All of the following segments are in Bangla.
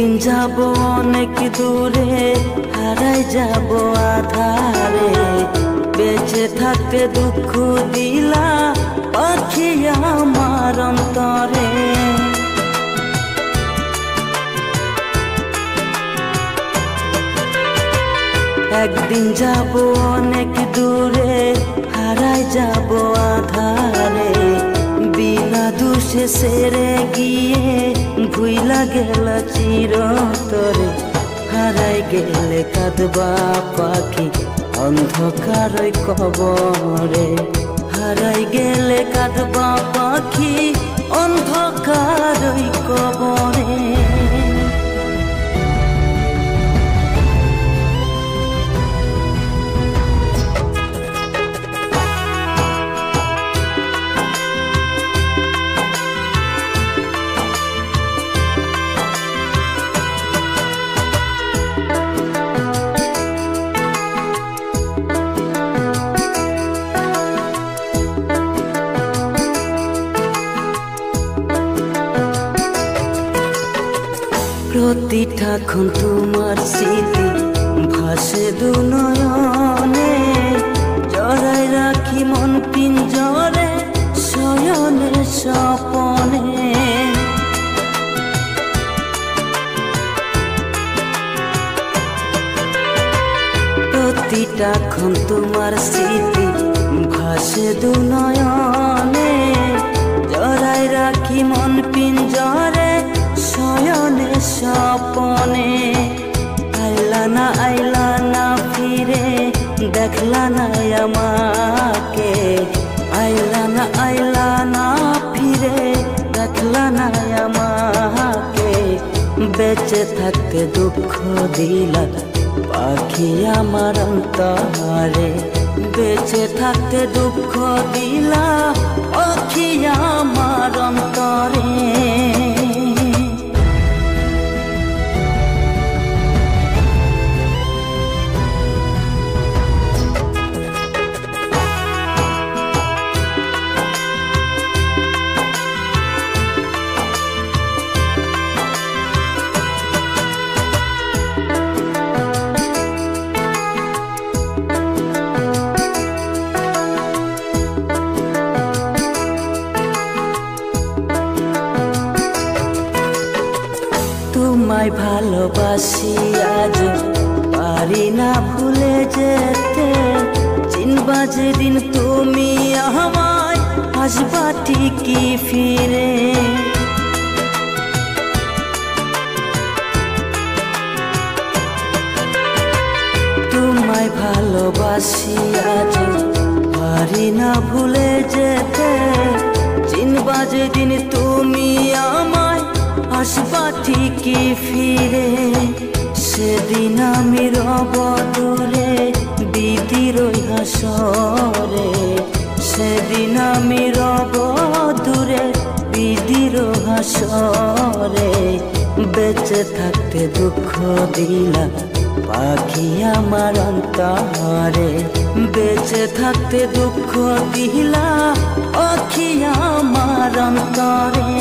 একদিন যাব অনেক দূরে, হারাই যাব আধারে। বেঁচে থাকতে দুঃখ দিলা পাখি আমার অন্তরে। একদিন যাব অনেক দূরে, হারাই যাব আধারে। বিনা দোষে সেরে গিয়ে ভুইলা গেল চিরতরে। হারাই গেলে কাঁদবা পাখি অন্ধকার কবরে। হারাই গেলে কাঁদবা পাখি অন্ধকার কবরে। প্রতিটা ক্ষণ তোমার স্মৃতি ভাসে দু নয়নে। জড়াই রাখি মন পিঞ্জরে, শয়নে স্বপনে। প্রতিটা ক্ষণ তোমার স্মৃতি ভাসে দু নয়নে। জড়াই রাখি মন পিঞ্জরে, শয়নে স্বপনে। আইলা না ফিরে, দেখলা না আমাকে। আইলা না ফিরে, দেখলা না আমাকে। বেঁচে থাকতে দুঃখ দিলা পাখি আমার অন্তরে। বেঁচে থাকতে দুঃখ দিলা পাখি আমার অন্তরে। তোমায় ভালোবাসি আজ পারি না ভুলে যেতে। চিনবা যেদিন তুমি আমায়, আসবা ঠিকই ফিরে। তোমায় ভালোবাসি আজ পারি না ভুলে যেতে। চিনবা যেদিন তুমি আমায়, আসবা ঠিকই ফিরে। সেদিন আমি রব দূরে, বিধির হাসরে। সেদিন আমি রব দূরে, বিধির হাসরে। বেঁচে থাকতে দুঃখ দিলা পাখি আমার অন্তরে। বেঁচে থাকতে দুঃখ দিলা পাখি আমার অন্তরে।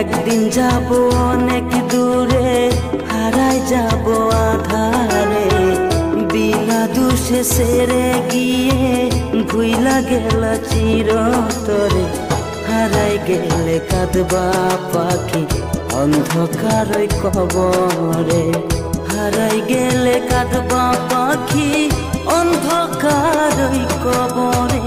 একদিন যাব অনেক দূরে, হারাই যাব আধারে। বিনা দোষে সেরে গিয়ে ভুইলা গেল চিরতরে। হারাই গেলে কাঁদবা পাখি অন্ধকার কবরে। হারাই গেলে কাঁদবা পাখি অন্ধকার কবরে।